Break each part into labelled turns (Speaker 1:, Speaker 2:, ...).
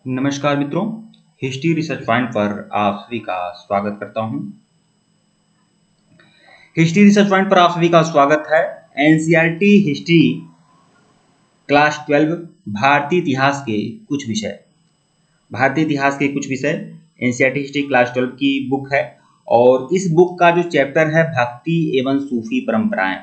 Speaker 1: नमस्कार मित्रों, history research point पर आप सभी का स्वागत करता हूं। हिस्ट्री रिसर्च पॉइंट पर आप सभी का स्वागत है। एनसीईआरटी हिस्ट्री क्लास 12 भारतीय इतिहास के कुछ विषय एनसीईआरटी हिस्ट्री क्लास 12 की बुक है और इस बुक का जो चैप्टर है भक्ति एवं सूफी परंपराएं।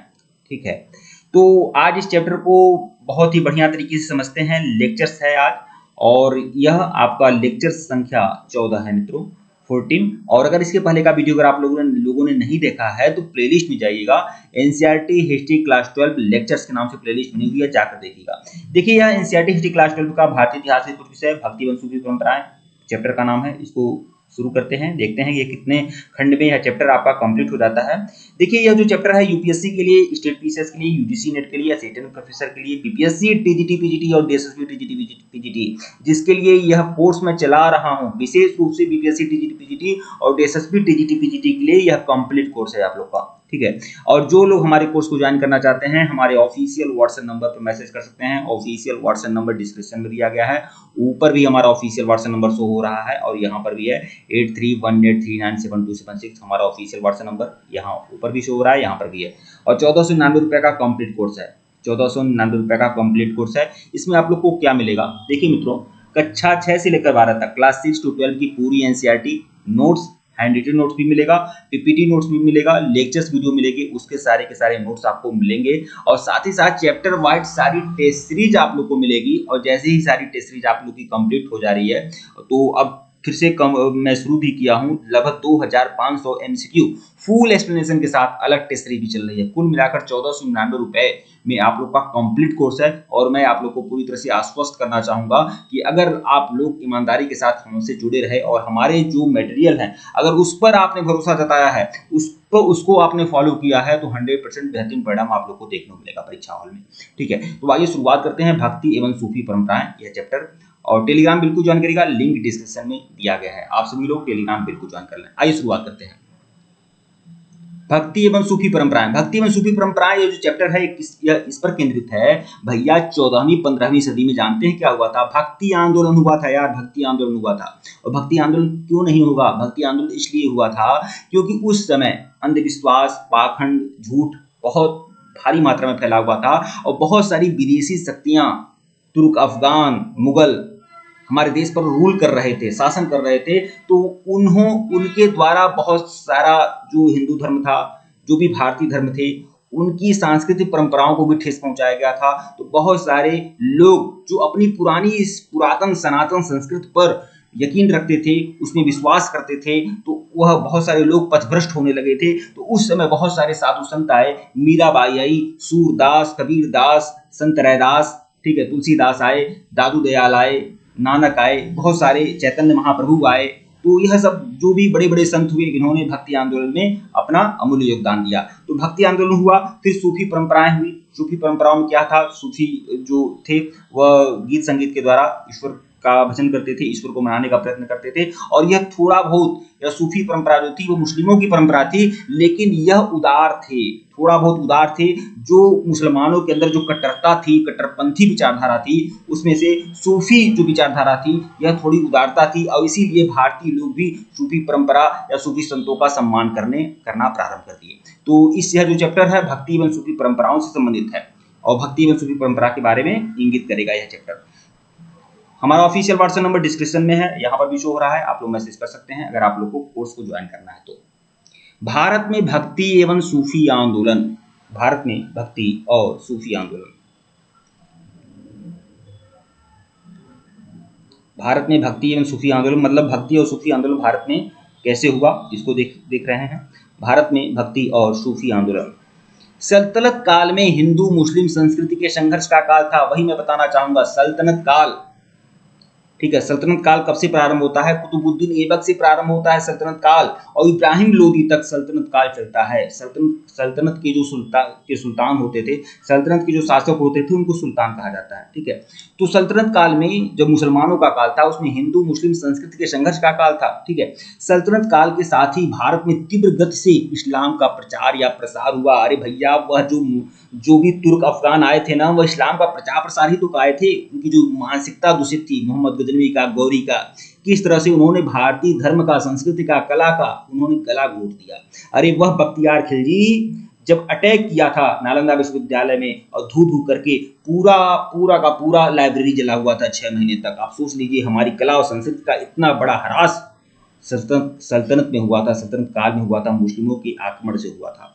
Speaker 1: ठीक है, तो आज इस चैप्टर को बहुत ही बढ़िया तरीके से समझते हैं। लेक्चर्स है आज और यह आपका लेक्चर संख्या 14 है मित्रों, 14। और अगर इसके पहले का वीडियो अगर आप लोगों ने नहीं देखा है तो प्लेलिस्ट में जाइएगा। एनसीईआरटी हिस्ट्री क्लास 12 लेक्चर्स के नाम से प्लेलिस्ट बनी हुई है, जाकर देखिएगा। देखिए, यह एनसीईआरटी हिस्ट्री क्लास 12 का भारतीय इतिहास के कुछ विषय भक्ति एवं सूफी परंपराएं चैप्टर का नाम है। इसको शुरू करते हैं, देखते हैं ये कितने खंड में यह चैप्टर आपका कंप्लीट हो जाता है। देखिए, यह जो चैप्टर है यूपीएससी के लिए, स्टेट पीसीएस के लिए, यूजीसी नेट के लिए, असिस्टेंट प्रोफेसर के लिए, बीपीएससी, टीजीटी, पीजीटी और डीएसएसबी, टीजीटी, पीजीटी, जिसके लिए यह कोर्स मैं चला रहा हूं, विशेष रूप से बीपीएससी, टीजीटी, पीजीटी और डीएसएसबी, टीजीटी, पीजीटी के लिए यह कंप्लीट कोर्स है आप लोग का। ठीक है, और जो लोग हमारे कोर्स को ज्वाइन करना चाहते हैं हमारे ऑफिशियल व्हाट्सएप नंबर पर मैसेज कर सकते हैं। ऑफिशियल व्हाट्सएप नंबर डिस्क्रिप्शन में दिया गया है, ऊपर भी हमारा ऑफिशियल व्हाट्सएप नंबर शो हो रहा है और यहाँ पर भी है 8318397276 हमारा ऑफिशियल व्हाट्सएप नंबर यहाँ ऊपर भी शो हो रहा है, यहाँ पर भी है। और 1499 का कंप्लीट कोर्स है, 1499 का कंप्लीट कोर्स है। इसमें आप लोग को क्या मिलेगा, देखिए मित्रों, कक्षा 6 से लेकर 12 तक क्लास 6 to 12 की पूरी NCERT notes, hand written notes भी मिलेगा, पीपीटी नोट्स भी मिलेगा, लेक्चर्स वीडियो मिलेगी, उसके सारे के सारे नोट्स आपको मिलेंगे और साथ ही साथ चैप्टर वाइज सारी टेस्ट सीरीज आप लोग को मिलेगी। और जैसे ही सारी टेस्ट सीरीज आप लोग की कंप्लीट हो जा रही है तो अब फिर से मैं शुरू भी किया हूं, लगभग 2500 एमसीक्यू फुल एक्सप्लेनेशन के साथ अलग टेस्ट सीरीज भी चल रही है। कुल मिलाकर 1499 में आप लोग का कंप्लीट कोर्स है और मैं आप लोग को पूरी तरह से आश्वस्त करना चाहूंगा कि अगर आप लोग ईमानदारी के साथ हमसे जुड़े रहे और हमारे जो मटेरियल है अगर उस पर आपने भरोसा जताया है, उसको आपने फॉलो किया है तो 100% बेहतरीन परिणाम आप लोग को देखने को मिलेगा परीक्षा हॉल में। ठीक है, तो आइए शुरुआत करते हैं भक्ति एवं सूफी परंपराएं, यह चैप्टर। और टेलीग्राम बिल्कुल ज्वाइन करिएगा, लिंक डिस्क्रिप्शन में दिया गया है, आप सभी लोग टेलीग्राम बिल्कुल ज्वाइन कर लें। आइए शुरुआत करते हैं भक्ति एवं सूफी परंपराएं। भक्ति एवं सूफी परंपराएं ये जो चैप्टर है इस पर केंद्रित है। भैया 14वीं-15वीं सदी में जानते हैं क्या हुआ था? भक्ति आंदोलन हुआ था यार, भक्ति आंदोलन हुआ था। और भक्ति आंदोलन क्यों नहीं होगा? भक्ति आंदोलन इसलिए हुआ था क्योंकि उस समय अंधविश्वास, पाखंड, झूठ बहुत भारी मात्रा में फैला हुआ था और बहुत सारी विदेशी शक्तियां, तुर्क, अफगान, मुगल हमारे देश पर रूल कर रहे थे, शासन कर रहे थे। तो उनके द्वारा बहुत सारा जो हिंदू धर्म था, जो भी भारतीय धर्म थे, उनकी सांस्कृतिक परंपराओं को भी ठेस पहुंचाया गया था। तो बहुत सारे लोग जो अपनी पुरानी इस पुरातन सनातन संस्कृति पर यकीन रखते थे, उसमें विश्वास करते थे, तो वह बहुत सारे लोग पथभ्रष्ट होने लगे थे। तो उस समय बहुत सारे साधु संत आए, मीराबाई आई, सूरदास, कबीरदास, संत रैदास, ठीक है, तुलसीदास आए, दादू दयाल आए, नानक आए, बहुत सारे चैतन्य महाप्रभु आए। तो यह सब जो भी बड़े बड़े संत हुए इन्होंने भक्ति आंदोलन में अपना अमूल्य योगदान दिया। तो भक्ति आंदोलन हुआ, फिर सूफी परंपराएं हुई। सूफी परंपराओं में क्या था? सूफी जो थे वह गीत संगीत के द्वारा ईश्वर का भजन करते थे, ईश्वर को मनाने का प्रयत्न करते थे। और यह थोड़ा बहुत, यह सूफी परंपरा जो थी वो मुस्लिमों की परंपरा थी, लेकिन यह उदार थे, थोड़ा बहुत उदार थे। जो मुसलमानों के अंदर जो कट्टरता थी, कट्टरपंथी विचारधारा थी, उसमें से सूफी जो विचारधारा थी यह थोड़ी उदारता थी और इसीलिए भारतीय लोग भी सूफी परंपरा या सूफी संतों का सम्मान करना प्रारंभ कर दिए। तो इस यह जो चैप्टर है भक्ति एवं सूफी परंपराओं से संबंधित है और भक्ति एवं सूफी परंपरा के बारे में इंगित करेगा यह चैप्टर। हमारा ऑफिशियल व्हाट्सएप नंबर डिस्क्रिप्शन में है, यहाँ पर भी शो हो रहा है, आप लोग मैसेज कर सकते हैं अगर आप लोग को कोर्स को ज्वाइन करना है तो। भारत में भक्ति एवं सूफी आंदोलन, भारत में भक्ति और सूफी आंदोलन, भारत में भक्ति एवं सूफी आंदोलन मतलब भक्ति और सूफी आंदोलन भारत में कैसे हुआ, इसको देख रहे हैं। भारत में भक्ति और सूफी आंदोलन सल्तनत काल में हिंदू मुस्लिम संस्कृति के संघर्ष का काल था, वही मैं बताना चाहूंगा। सल्तनत काल, ठीक है, सल्तनत काल कब से प्रारंभ होता है? कुतुबुद्दीन ऐबक से प्रारंभ होता है सल्तनत काल और इब्राहिम लोदी तक सल्तनत काल चलता है। सल्तनत के जो सुल्तान होते थे, सल्तनत के जो शासक होते थे उनको सुल्तान कहा जाता है। ठीक है, तो सल्तनत काल में जब मुसलमानों का काल था उसमें हिंदू मुस्लिम संस्कृति के संघर्ष का काल था। ठीक है, सल्तनत काल के साथ ही भारत में तीव्र गति से इस्लाम का प्रचार या प्रसार हुआ। अरे भैया, वह जो जो भी तुर्क अफगान आए थे ना, वो इस्लाम का प्रचार प्रसार ही तो आए थे। उनकी जो मानसिकता दूषित थी, मोहम्मद गजनवी का, गौरी का, किस तरह से उन्होंने भारतीय धर्म का, संस्कृति का, कला का उन्होंने गला घोट दिया। अरे वह बख्तियार खिलजी जब अटैक किया था नालंदा विश्वविद्यालय में और धू धू करके पूरा पूरा का पूरा लाइब्रेरी जला हुआ था 6 महीने तक। आप सोच लीजिए हमारी कला और संस्कृति का इतना बड़ा ह्रास सल्तनत में हुआ था, सल्तनत काल में हुआ था, मुस्लिमों के आक्रमण से हुआ था।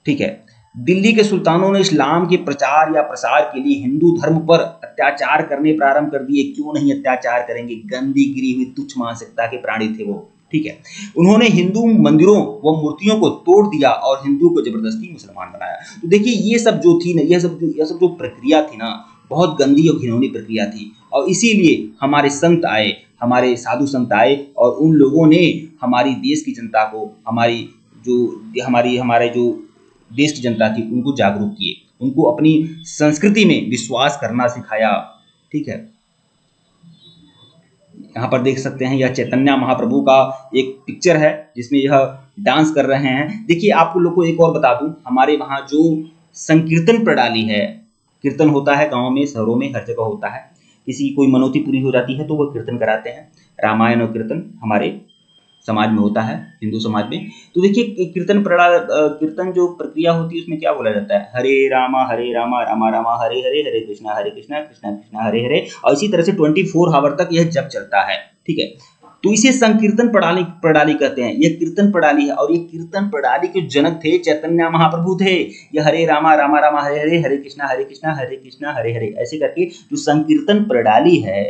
Speaker 1: ठीक है, दिल्ली के सुल्तानों ने इस्लाम के प्रचार या प्रसार के लिए हिंदू धर्म पर अत्याचार करने प्रारंभ कर दिए। क्यों नहीं अत्याचार करेंगे, गंदी गिरी हुई तुच्छ मानसिकता के प्राणी थे वो। ठीक है, उन्होंने हिंदू मंदिरों व मूर्तियों को तोड़ दिया और हिंदू को जबरदस्ती मुसलमान बनाया। तो देखिए ये सब जो थी ना, यह सब जो प्रक्रिया थी ना, बहुत गंदी और घिनौनी प्रक्रिया थी। और इसीलिए हमारे संत आए, हमारे साधु संत आए और उन लोगों ने हमारी देश की जनता को, हमारे जो देश की जनता थी उनको जागरूक किए, उनको अपनी संस्कृति में विश्वास करना सिखाया। ठीक है, यहाँ पर देख सकते हैं यह चैतन्य महाप्रभु का एक पिक्चर है जिसमें यह डांस कर रहे हैं। देखिए आपको लोग को एक और बता दूं, हमारे वहाँ जो संकीर्तन प्रणाली है, कीर्तन होता है गाँव में, शहरों में, हर जगह होता है। किसी की कोई मनौती पूरी हो जाती है तो वह कीर्तन कराते हैं। रामायण और कीर्तन हमारे समाज में होता है, हिंदू समाज में। तो देखिए कीर्तन जो प्रक्रिया होती है उसमें क्या बोला जाता है, हरे रामा रामा रामा हरे हरे, हरे कृष्णा कृष्णा कृष्णा हरे हरे, और इसी तरह से 24 आवर तक यह जप चलता है। ठीक है, तो इसे संकीर्तन प्रणाली कहते हैं। यह कीर्तन प्रणाली है और ये कीर्तन प्रणाली के जनक थे चैतन्य महाप्रभु थे। यह हरे रामा रामा हरे हरे, हरे कृष्णा हरे हरे, ऐसे करके जो संकीर्तन प्रणाली है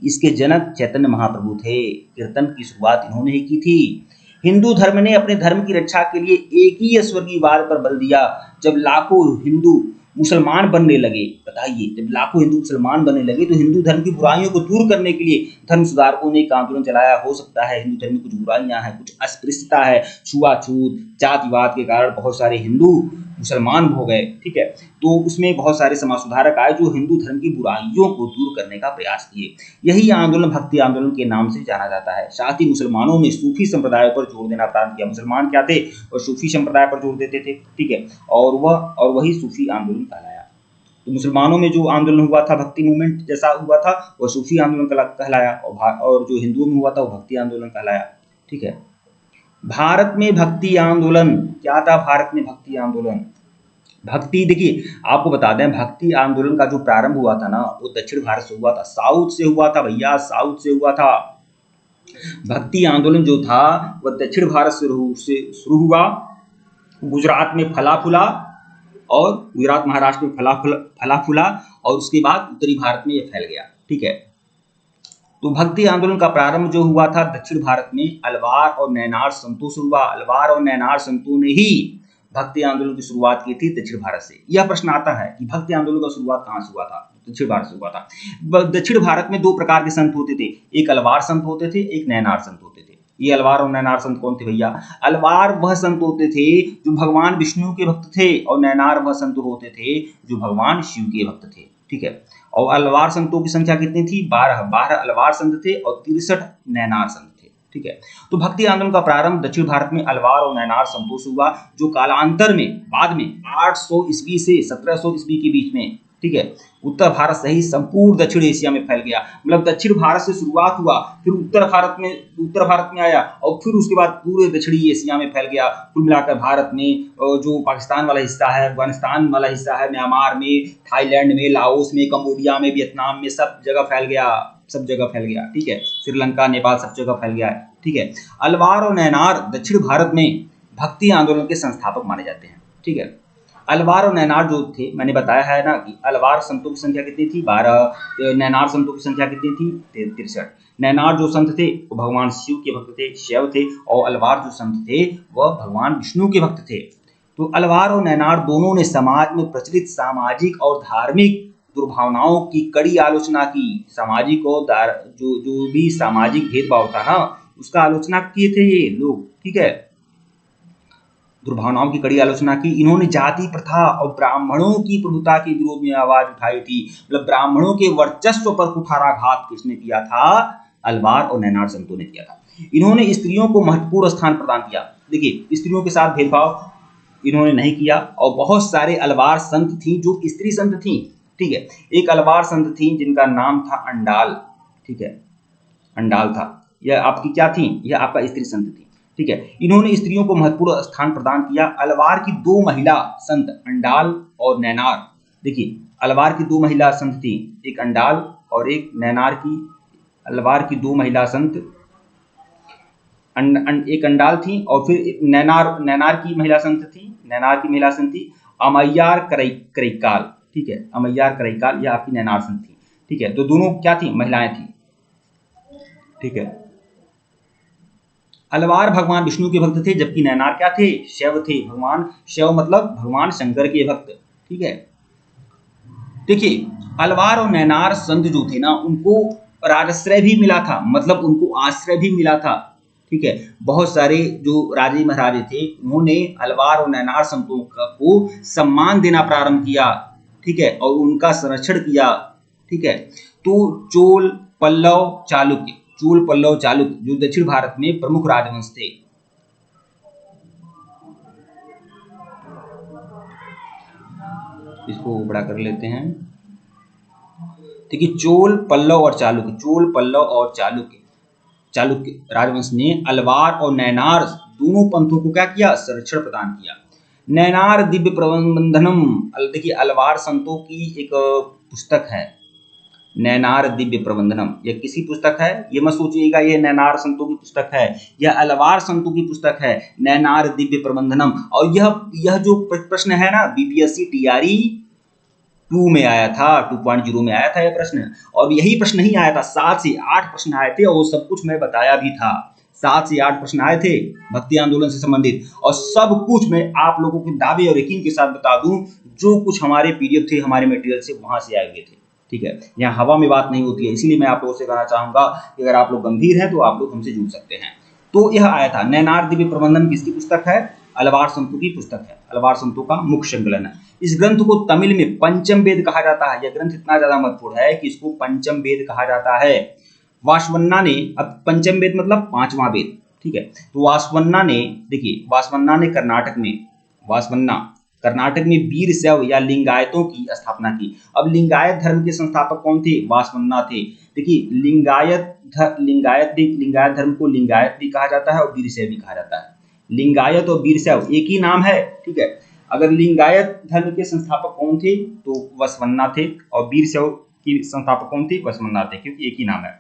Speaker 1: इसके जनक चैतन्य महाप्रभु थे। कीर्तन की शुरुआत इन्होंने ही की थी। हिंदू धर्म ने अपने धर्म की रक्षा के लिए एक ही स्वर्गीयवाद पर बल दिया। जब लाखों हिंदू मुसलमान बनने लगे, बताइए, जब लाखों हिंदू मुसलमान बनने लगे तो हिंदू धर्म की बुराइयों को दूर करने के लिए धर्म सुधारकों ने एक आंदोलन चलाया। हो सकता है हिंदू धर्म में कुछ बुराइयां हैं, कुछ अस्पृश्यता है, छुआछूत, जातिवाद के कारण बहुत सारे हिंदू मुसलमान हो गए। ठीक है, तो उसमें बहुत सारे समाज सुधारक आए जो हिंदू धर्म की बुराइयों को दूर करने का प्रयास किए। यही आंदोलन भक्ति आंदोलन के नाम से जाना जाता है। साथ ही मुसलमानों ने सूफी संप्रदाय पर जोर देना प्रारंभ किया। मुसलमान क्या थे, और सूफी संप्रदाय पर जोर देते थे। ठीक है, और वही सूफी आंदोलन कहलाया। तो मुसलमानों में जो आंदोलन हुआ था, भक्ति मूवमेंट जैसा हुआ था, वह सूफी आंदोलन कहलाया, और जो हिंदुओं में हुआ था वो भक्ति आंदोलन कहलाया। ठीक है, भारत में भक्ति आंदोलन क्या था? भारत में भक्ति आंदोलन, भक्ति, देखिए आपको बता दें, भक्ति आंदोलन का जो प्रारंभ हुआ था ना, वो दक्षिण भारत से हुआ था, साउथ से हुआ था भैया, साउथ से हुआ था। भक्ति आंदोलन जो था वह दक्षिण भारत से शुरू हुआ, गुजरात में फला फूला, और गुजरात महाराष्ट्र में फला फूला, और उसके बाद उत्तरी भारत में यह फैल गया। ठीक है, तो भक्ति आंदोलन का प्रारंभ जो हुआ था दक्षिण भारत में अलवार और नैनार संतों से हुआ। अलवार और नैनार संतों ने ही भक्ति आंदोलन की शुरुआत की थी दक्षिण भारत से। यह प्रश्न आता है कि भक्ति आंदोलन का शुरुआत कहाँ से हुआ था? दक्षिण भारत से हुआ था। दक्षिण भारत में 2 प्रकार के संत होते थे, एक अलवार संत होते थे, एक नैनार संत होते थे। ये अलवार और नैनार संत कौन थे भैया? अलवार वह संत होते थे जो भगवान विष्णु के भक्त थे, और नैनार वह संत होते थे जो भगवान शिव के भक्त थे। ठीक है, और अलवार संतों की संख्या कितनी थी? 12 अलवार संत थे और 63 नैनार संत थे। ठीक है, तो भक्ति आंदोलन का प्रारंभ दक्षिण भारत में अलवार और नैनार संतों से हुआ, जो कालांतर में बाद में 800 ईस्वी से 1700 ईस्वी के बीच में, ठीक है, उत्तर भारत सहित संपूर्ण दक्षिण एशिया में फैल गया। मतलब दक्षिण भारत से शुरुआत हुआ, फिर उत्तर भारत में आया, और फिर उसके बाद पूरे दक्षिणी एशिया में फैल गया। कुल मिलाकर भारत में जो पाकिस्तान वाला हिस्सा है, अफगानिस्तान वाला हिस्सा है, म्यांमार में, थाईलैंड में, लाओस में, कंबोडिया में, वियतनाम में, सब जगह फैल गया, सब जगह फैल गया। ठीक है, श्रीलंका, नेपाल, सब जगह फैल गया है। ठीक है, अलवार और नैनार दक्षिण भारत में भक्ति आंदोलन के संस्थापक माने जाते हैं। ठीक है, अलवार और नैनार जो थे, मैंने बताया है ना कि अलवार संतों की संख्या कितनी थी? 12। नैनार संतों की संख्या कितनी थी? 63। नैनार जो संत थे वो भगवान शिव के भक्त थे, शैव थे, और अलवार जो संत थे वह भगवान विष्णु के भक्त थे। तो अलवार और नैनार दोनों ने समाज में प्रचलित सामाजिक और धार्मिक दुर्भावनाओं की कड़ी आलोचना की। सामाजिक और जो भी सामाजिक भेदभाव था ना, उसका आलोचना किए थे ये लोग। ठीक है, दुर्भावनाओं की कड़ी आलोचना की। इन्होंने जाति प्रथा और ब्राह्मणों की प्रभुता के विरोध में आवाज उठाई थी। मतलब ब्राह्मणों के वर्चस्व पर कुठाराघात किसने किया था? अलवार और नैनार संतों ने किया था। इन्होंने स्त्रियों को महत्वपूर्ण स्थान प्रदान किया। देखिए, स्त्रियों के साथ भेदभाव इन्होंने नहीं किया। और बहुत सारे अलवार संत थी जो स्त्री संत थी, ठीक है। एक अलवार संत थी जिनका नाम था अंडाल, ठीक है, अंडाल था। यह आपकी क्या थी, यह आपका स्त्री संत थी, ठीक है। इन्होंने स्त्रियों को महत्वपूर्ण स्थान प्रदान किया। अलवार की दो महिला संत अंडाल और नैनार, देखिए अलवार की दो महिला संत थी, एक अंडाल और एक नैनार की। अलवार की दो महिला संत एक अंडाल थी और फिर नैनार नैनार की महिला संत थी, नैनार की महिला संत थी अमैयार करैकाल, ठीक है, अमैयार करैकाल, यह आपकी नैनार संत थी, ठीक है। तो दोनों क्या थी, महिलाएं थी, ठीक है। अलवार भगवान विष्णु के भक्त थे, जबकि नैनार क्या थे, शैव थे। भगवान शैव मतलब भगवान शंकर के भक्त, ठीक है। देखिए अलवार और नैनार संत जो थे ना, उनको राजश्रय भी मिला था, मतलब उनको आश्रय भी मिला था, ठीक है। बहुत सारे जो राजे महाराजे थे उन्होंने अलवार और नैनार संतों को सम्मान देना प्रारंभ किया, ठीक है, और उनका संरक्षण किया, ठीक है। तो चोल पल्लव चालुक्य, चोल पल्लव चालुक्य जो दक्षिण भारत में प्रमुख राजवंश थे, इसको बड़ा कर लेते हैं। देखिए चोल पल्लव और चालुक्य, चोल पल्लव और चालुक्य, चालुक्य राजवंश ने अलवार और नैनार दोनों पंथों को क्या किया, संरक्षण प्रदान किया। नैनार दिव्य प्रबंधनम, देखिए अलवार संतों की एक पुस्तक है, नैनार दिव्य प्रबंधनम। यह किसी पुस्तक है, ये मत सोचिएगा ये नैनार संतों की पुस्तक है, यह अलवार संतों की पुस्तक है, नैनार दिव्य प्रबंधनम। और यह जो प्रश्न है ना, बीपीएससी टीआरई 2 में आया था, 2.0 में आया था यह प्रश्न। और यही प्रश्न नहीं आया था, 7 से 8 प्रश्न आए थे और वो सब कुछ मैं बताया भी था। 7 से 8 प्रश्न आए थे भक्ति आंदोलन से संबंधित, और सब कुछ मैं आप लोगों के दावे और यकीन के साथ बता दूं, जो कुछ हमारे पीडीएफ थे, हमारे मटेरियल से वहां से आए हुए थे, ठीक है। यहाँ हवा में बात नहीं होती है, इसीलिए मैं आप लोगों से कहना चाहूंगा कि अगर आप लोग गंभीर हैं तो आप लोग हमसे जुड़ सकते हैं। तो यह आया था। नैनार दिव्य प्रबंधन किसकी पुस्तक है, अलवार संतों की पुस्तक है, अलवार संतों का मुख्य संकलन है। इस ग्रंथ को तमिल में पंचम वेद कहा जाता है। यह ग्रंथ इतना ज्यादा महत्वपूर्ण है कि इसको पंचम वेद कहा जाता है। वासवन्ना ने, अब पंचम वेद मतलब पांचवा वेद, ठीक है। तो वासवन्ना ने, देखिए वासवन्ना ने कर्नाटक में, वासवन्ना कर्नाटक में वीर शैव या लिंगायतों की स्थापना की। अब लिंगायत धर्म के संस्थापक कौन थे, वासवन्ना थे। देखिए लिंगायत धर्म को लिंगायत भी कहा जाता है और वीर शैव भी कहा जाता है। लिंगायत और वीर शैव एक ही नाम है, ठीक है। अगर लिंगायत धर्म के संस्थापक कौन थे तो वसवन्ना थे, और वीर शैव की संस्थापक कौन थे, वसवन्ना थे, क्योंकि एक ही नाम है,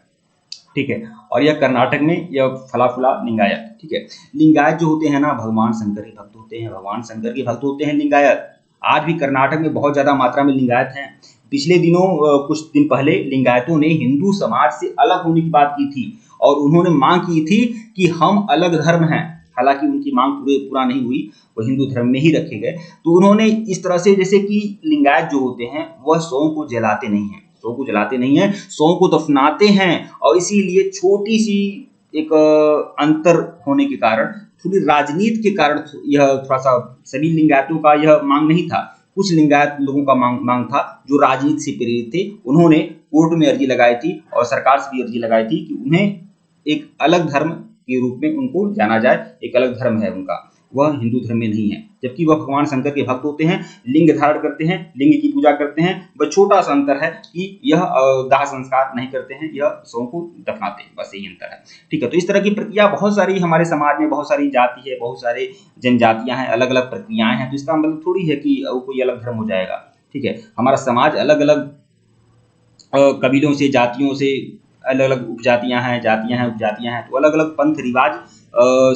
Speaker 1: ठीक है। और यह कर्नाटक में यह फला फुला लिंगायत, ठीक है। लिंगायत जो होते हैं ना, भगवान शंकर के भक्त होते हैं, भगवान शंकर के भक्त होते हैं लिंगायत। आज भी कर्नाटक में बहुत ज्यादा मात्रा में लिंगायत हैं। पिछले दिनों कुछ दिन पहले लिंगायतों ने हिंदू समाज से अलग होने की बात की थी, और उन्होंने मांग की थी कि हम अलग धर्म हैं। हालांकि उनकी मांग पूरा नहीं हुई, वो हिंदू धर्म में ही रखे गए। तो उन्होंने इस तरह से, जैसे कि लिंगायत जो होते हैं वह शव को जलाते नहीं है, शव को जलाते नहीं है, शव को दफनाते हैं। और इसीलिए छोटी सी एक अंतर होने के कारण, थोड़ी राजनीति के कारण यह थोड़ा सा, सभी लिंगायतों का यह मांग नहीं था, कुछ लिंगायत लोगों का मांग था जो राजनीति से प्रेरित थे। उन्होंने कोर्ट में अर्जी लगाई थी और सरकार से भी अर्जी लगाई थी कि उन्हें एक अलग धर्म के रूप में उनको जाना जाए, एक अलग धर्म है उनका, वह हिंदू धर्म में नहीं है, जबकि वह भगवान शंकर के भक्त होते हैं, लिंग धारण करते हैं, लिंग की पूजा करते हैं। बस छोटा सा अंतर है कि यह दाह संस्कार नहीं करते हैं, यह शव को दफनाते हैं, बस यही अंतर है, ठीक है। तो इस तरह की प्रक्रिया बहुत सारी हमारे समाज में, बहुत सारी जाति है, बहुत सारे जनजातियां हैं, अलग अलग प्रक्रियाएं हैं। तो इसका मतलब थोड़ी है कि कोई अलग धर्म हो जाएगा, ठीक है। हमारा समाज अलग अलग कबीलों से, जातियों से, अलग अलग उपजातियां हैं, जातियां हैं, उपजातियां हैं, तो अलग अलग पंथ रिवाज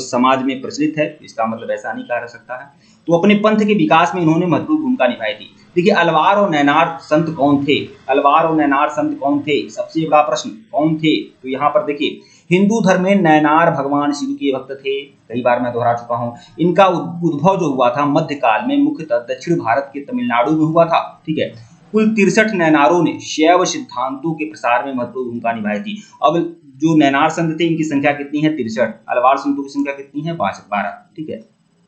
Speaker 1: समाज में प्रचलित है। इसका मतलब ऐसा नहीं कहा जा सकता है। तो अपने पंथ के विकास में इन्होंने महत्वपूर्ण भूमिका निभाई थी। देखिए अलवार और नैनार संत कौन थे, अलवार और नैनार संत कौन थे, सबसे बड़ा प्रश्न कौन थे। तो यहाँ पर देखिए हिंदू धर्म में नैनार भगवान शिव के भक्त थे, कई बार मैं दोहरा चुका हूँ। इनका उद्भव जो हुआ था मध्यकाल में, मुख्यतः दक्षिण भारत के तमिलनाडु में हुआ था, ठीक है। कुल 63 नैनारों ने शैव सिद्धांतों के प्रसार में महत्वपूर्ण भूमिका निभाई थी। अब जो नैनार संत थे इनकी संख्या कितनी है, 63। अलवार संतों की संख्या कितनी है, 12, ठीक है।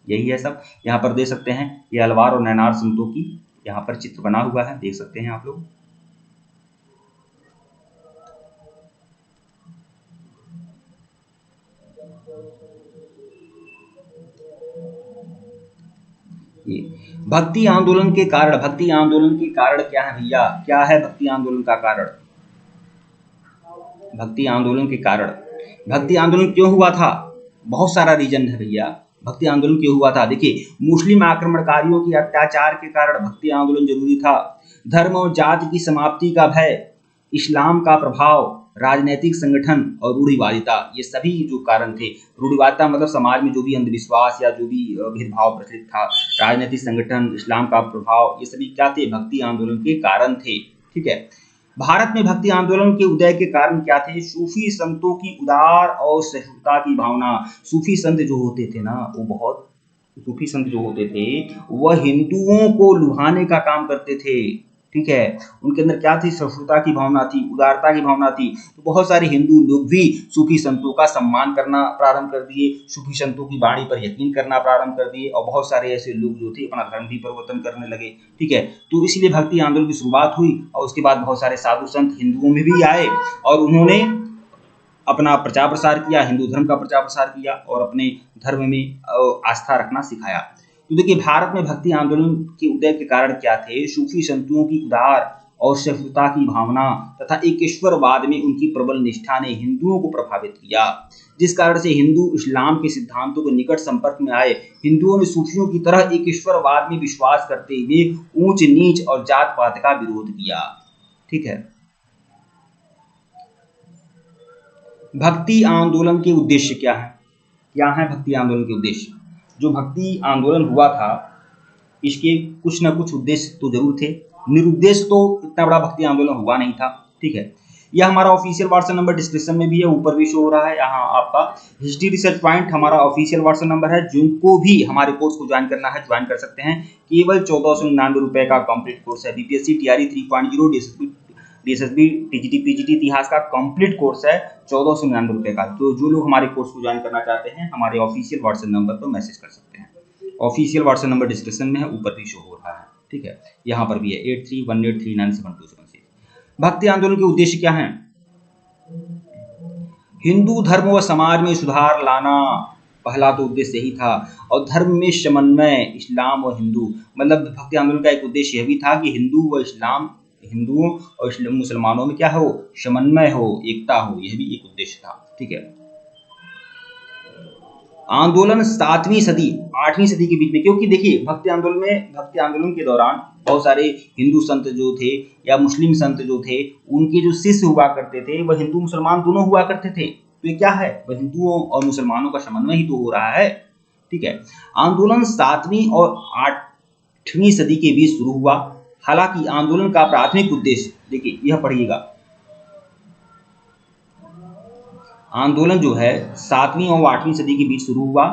Speaker 1: यही है सब, यहाँ पर दे सकते हैं, ये अलवार और नैनार संतों की यहाँ पर चित्र बना हुआ है, देख सकते हैं आप लोग। ये भक्ति आंदोलन के कारण, भक्ति आंदोलन के कारण क्या है भैया, क्या है भक्ति आंदोलन का कारण? भक्ति आंदोलन के कारण, भक्ति आंदोलन क्यों हुआ था? बहुत सारा रीजन है भैया। भक्ति आंदोलन क्यों हुआ था? देखिए, मुस्लिम आक्रमणकारियों के अत्याचार के कारण भक्ति आंदोलन जरूरी था। धर्म और जाति की समाप्ति का भय, इस्लाम का प्रभाव, राजनीतिक संगठन और रूढ़िवादिता, ये सभी जो कारण थे। रूढ़िवादिता मतलब समाज में जो भी अंधविश्वास या जो भी भेदभाव प्रचलित था, राजनीतिक संगठन, इस्लाम का प्रभाव, ये सभी क्या थे? भक्ति आंदोलन के कारण थे। ठीक है, भारत में भक्ति आंदोलन के उदय के कारण क्या थे? सूफी संतों की उदार और सहिष्णुता की भावना। सूफी संत जो होते थे ना, वो बहुत, सूफी संत जो होते थे वह हिंदुओं को लुभाने का काम करते थे। ठीक है, उनके अंदर क्या थी? सहिष्णुता की भावना थी, उदारता की भावना थी। तो बहुत सारे हिंदू लोग भी सूफी संतों का सम्मान करना प्रारंभ कर दिए, सूफी संतों की वाणी पर यकीन करना प्रारंभ कर दिए, और बहुत सारे ऐसे लोग जो थे अपना धर्म भी परिवर्तन करने लगे। ठीक है, तो इसलिए भक्ति आंदोलन की शुरुआत हुई, और उसके बाद बहुत सारे साधु संत हिंदुओं में भी आए और उन्होंने अपना प्रचार प्रसार किया, हिंदू धर्म का प्रचार प्रसार किया और अपने धर्म में आस्था रखना सिखाया। तो देखिए, भारत में भक्ति आंदोलन के उदय के कारण क्या थे? सूफी संतों की उदार और सहिष्णुता की भावना तथा एकेश्वरवाद में उनकी प्रबल निष्ठा ने हिंदुओं को प्रभावित किया, जिस कारण से हिंदू इस्लाम के सिद्धांतों के निकट संपर्क में आए। हिंदुओं ने सूफियों की तरह एकेश्वरवाद में विश्वास करते हुए ऊंच नीच और जात पात का विरोध किया। ठीक है, भक्ति आंदोलन के उद्देश्य क्या है? क्या है भक्ति आंदोलन के उद्देश्य? जो भक्ति आंदोलन हुआ था, इसके कुछ न कुछ उद्देश्य तो जरूर थे। निरुद्देश्य तो इतना बड़ा भक्ति आंदोलन हुआ नहीं था। ठीक है, यह हमारा ऑफिशियल व्हाट्सएप नंबर डिस्क्रिप्शन में भी है, ऊपर भी शो हो रहा है। यहाँ आपका हिस्ट्री रिसर्च पॉइंट हमारा ऑफिशियल व्हाट्सएप नंबर है। जिनको भी हमारे कोर्स को ज्वाइन करना है, ज्वाइन कर सकते हैं। केवल 1499 रुपए का कंप्लीट कोर्स है। BPSC TRE 3.0 DSSB TGT PGT इतिहास का कंप्लीट कोर्स है, 1499 रुपए का। तो जो लोग हमारे कोर्स को ज्वाइन करना चाहते हैं, हमारे ऑफिशियल व्हाट्सएप नंबर पर मैसेज कर सकते हैं। ऑफिशियल व्हाट्सएप नंबर डिस्क्रिप्शन में है, ऊपर भी शो हो रहा है। ठीक है, यहाँ पर भी है 8318397276। भक्ति आंदोलन के उद्देश्य क्या है? हिंदू धर्म व समाज में सुधार लाना पहला तो उद्देश्य यही था, और धर्म में समन्वय, इस्लाम और हिंदू, मतलब भक्ति आंदोलन का एक उद्देश्य यह भी था कि हिंदू व इस्लाम, हिंदुओं और मुसलमानों में क्या हो? समन्वय हो, एकता हो, यह भी एक उद्देश्य था। ठीक है, आंदोलन 7वीं सदी 8वीं सदी के बीच में, क्योंकि देखिए भक्ति आंदोलन के दौरान बहुत सारे हिंदू संत जो थे या मुस्लिम संत जो थे, उनके जो शिष्य हुआ करते थे वह हिंदू मुसलमान दोनों हुआ करते थे। तो ये क्या है? वह हिंदुओं और मुसलमानों का समन्वय ही तो हो रहा है। ठीक है, आंदोलन 7वीं और 8वीं सदी के बीच शुरू हुआ। हालांकि आंदोलन का प्राथमिक उद्देश्य, देखिए यह पढ़िएगा, आंदोलन जो है 7वीं और 8वीं सदी के बीच शुरू हुआ।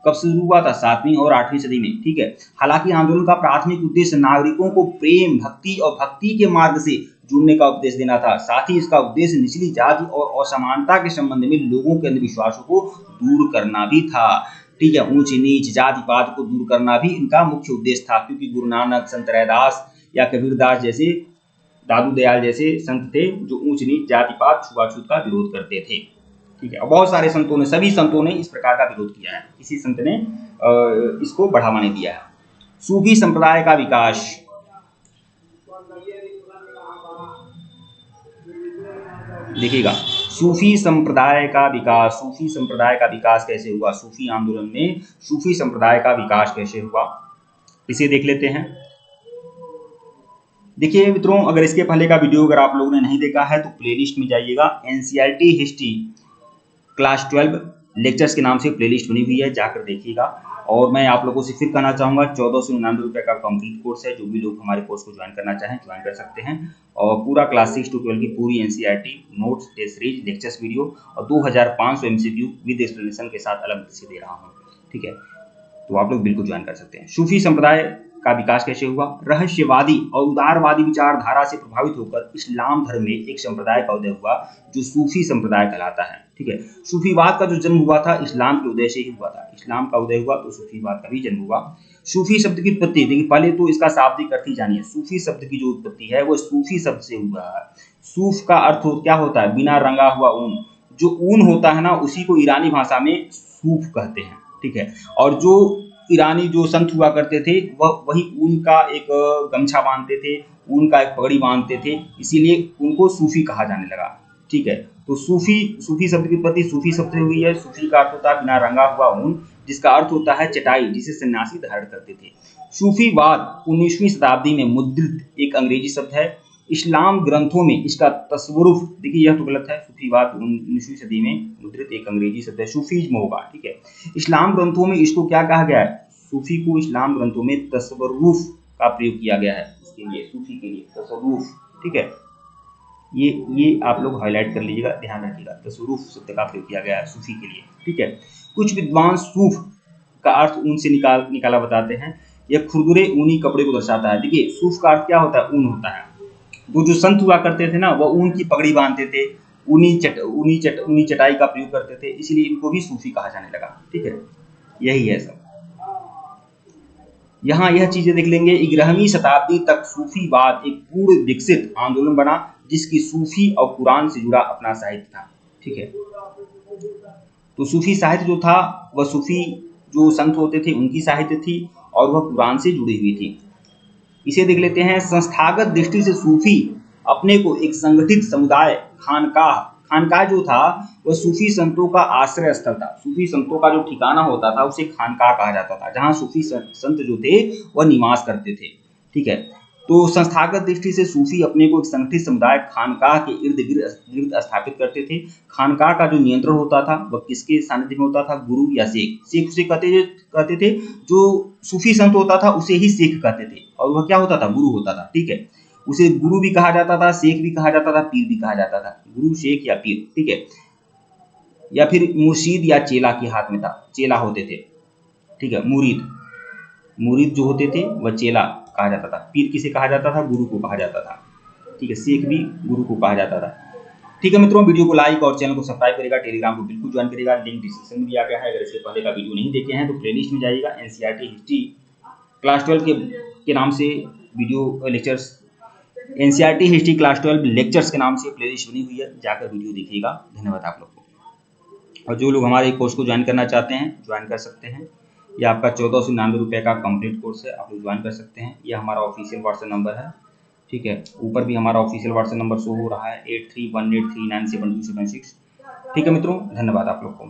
Speaker 1: कब शुरू हुआ था? 7वीं और 8वीं सदी में। ठीक है, हालांकि आंदोलन का प्राथमिक उद्देश्य नागरिकों को प्रेम, भक्ति और भक्ति के मार्ग से जुड़ने का उपदेश देना था। साथ ही इसका उद्देश्य निचली जाति और असमानता के संबंध में लोगों के अंधविश्वासों को दूर करना भी था। ठीक है, ऊंच नीच जाति पात को दूर करना भी इनका मुख्य उद्देश्य था, क्योंकि गुरु नानक, संत रैदास या कबीरदास जैसे, दादू दयाल जैसे संत थे जो ऊंच नीच जाति पात छुआछूत का विरोध करते थे। ठीक है, और बहुत सारे संतों ने, सभी संतों ने इस प्रकार का विरोध किया है, किसी संत ने इसको बढ़ावा नहीं दिया है। सूफी संप्रदाय का विकास, देखिएगा, सूफी संप्रदाय का विकास, सूफी संप्रदाय का विकास कैसे हुआ? सूफी आंदोलन में सूफी संप्रदाय का विकास कैसे हुआ, इसे देख लेते हैं। देखिए मित्रों, अगर इसके पहले का वीडियो अगर आप लोगों ने नहीं देखा है तो प्लेलिस्ट में जाइएगा, एनसीईआरटी हिस्ट्री क्लास 12 लेक्चर्स के नाम से प्लेलिस्ट बनी हुई है, जाकर देखिएगा। और मैं आप लोगों से फिर कहना चाहूँगा, 1499 रुपये का कंप्लीट कोर्स है। जो भी लोग हमारे कोर्स को ज्वाइन करना चाहें, ज्वाइन कर सकते हैं। और पूरा क्लास 6 to 12 की पूरी NCERT notes, test series, lectures video और 2500 एमसीक्यू विद एक्सप्लेनेशन के साथ अलग से दे रहा हूँ। ठीक है, तो आप लोग बिल्कुल ज्वाइन कर सकते हैं। सूफी संप्रदाय का विकास कैसे हुआ? रहस्यवादी और उदारवादी विचारधारा से प्रभावित होकर इस्लाम धर्म में एक संप्रदाय का उदय हुआ जो सूफी संप्रदाय कहलाता है। ठीक है, सूफीवाद का जो जन्म हुआ था इस्लाम के उदय से ही हुआ था। इस्लाम का उदय हुआ तो सूफीवाद का भी जन्म हुआ। सूफी शब्द की उत्पत्ति, देखिए पहले तो इसका शाब्दिक अर्थ ही जानिए। सूफी शब्द की जो उत्पत्ति है वो सूफी शब्द से हुआ है। सूफ का अर्थ क्या होता है? बिना रंगा हुआ ऊन। जो ऊन होता है ना, उसी को ईरानी भाषा में सूफ कहते हैं। ठीक है, और जो ईरानी जो संत हुआ करते थे वह वही ऊन का एक गमछा बांधते थे, ऊन का एक पगड़ी बांधते थे, इसीलिए उनको सूफी कहा जाने लगा। ठीक है, तो सूफी शब्द की उत्पत्ति सूफी शब्द से हुई है। सूफी का अर्थ होता है बिना रंगा हुआ ऊन, जिसका अर्थ होता है चटाई जिसे सन्यासी धारण करते थे। सूफीवाद 19वीं शताब्दी में मुद्रित एक अंग्रेजी शब्द है। इस्लाम ग्रंथों में इसका तस्वुरुफ, देखिए यह तो गलत है, सूफीवाद 19वीं सदी में मुद्रित एक अंग्रेजी शब्द है, सूफीज्म होगा। ठीक है, इस्लाम ग्रंथों में इसको क्या कहा गया है? सूफी को इस्लाम ग्रंथों में तस्वुरुफ का प्रयोग किया गया है, इसके लिए सूफी के लिए तस्वुरुफ। ठीक है, ये आप लोग हाईलाइट कर लीजिएगा, ध्यान रखिएगा, तस्वुरुफ शब्द का प्रयोग किया गया है सूफी के लिए। ठीक है, कुछ विद्वान सूफ का अर्थ ऊन से निकाला बताते हैं। यह खुरदुरे ऊनी कपड़े को दर्शाता है। देखिए सूफ का अर्थ क्या होता है? ऊन होता है। वो जो संत हुआ करते थे ना, वह ऊन की पगड़ी बांधते थे, ऊनी चटाई का प्रयोग करते थे, इसलिए इनको भी सूफी कहा जाने लगा। ठीक है, यही है सब। यहाँ यह चीजें देख लेंगे, 11वीं शताब्दी तक सूफीवाद एक पूर्ण विकसित आंदोलन बना, जिसकी सूफी और कुरान से जुड़ा अपना साहित्य था। ठीक है, तो सूफी साहित्य जो था वह सूफी जो संत होते थे उनकी साहित्य थी और वह कुरान से जुड़ी हुई थी। इसे देख लेते हैं। संस्थागत दृष्टि से सूफी अपने को एक संगठित समुदाय, खानकाह जो था वह सूफी संतों का आश्रय स्थल था। सूफी संतों का जो ठिकाना होता था उसे खानकाह कहा जाता था, जहां सूफी संत जो थे वह निवास करते थे। ठीक है, तो संस्थागत दृष्टि से सूफी अपने को एक संगठित समुदाय खानकाह के इर्द गिर्द स्थापित करते थे। खानकाह का जो नियंत्रण होता था वह किसके सानिध्य में होता था? गुरु या शेख। शेख उसे कहते थे, जो सूफी संत होता था उसे ही शेख कहते थे, और वह क्या होता था? गुरु होता था। ठीक है, उसे गुरु भी कहा जाता था, शेख भी कहा जाता था, पीर भी कहा जाता था। गुरु, शेख या पीर। ठीक है, या फिर मुर्शीद या चेला के हाथ में था, चेला होते थे। ठीक है, मुरीद जो होते थे वह चेला कहा जाता था। पीर किसे कहा जाता था? गुरु को कहा जाता था। ठीक है, शेख भी गुरु को कहा जाता था। ठीक है मित्रों, वीडियो को लाइक और चैनल को सब्सक्राइब करेगा, टेलीग्राम को बिल्कुल ज्वाइन करेगा, लिंक डिस्क्रिप्शन में दिया गया है। अगर इससे पहले का वीडियो नहीं देखे हैं तो प्लेलिस्ट में जाइएगा, एनसीईआरटी हिस्ट्री क्लास 12 के नाम से video lectures, NCERT history class 12 lectures के नाम से प्लेलिस्ट बनी हुई है, जाकर वीडियो देखिएगा। धन्यवाद आप लोग को। और जो लोग हमारे कोर्स को ज्वाइन करना चाहते हैं ज्वाइन कर सकते हैं। ये आपका 1499 रुपये का कंप्लीट कोर्स है, आप लोग ज्वाइन कर सकते हैं। ये हमारा ऑफिशियल व्हाट्सएप नंबर है। ठीक है, ऊपर भी हमारा ऑफिशियल व्हाट्सएप नंबर शो हो रहा है 8318397276। ठीक है मित्रों, धन्यवाद आप लोग को।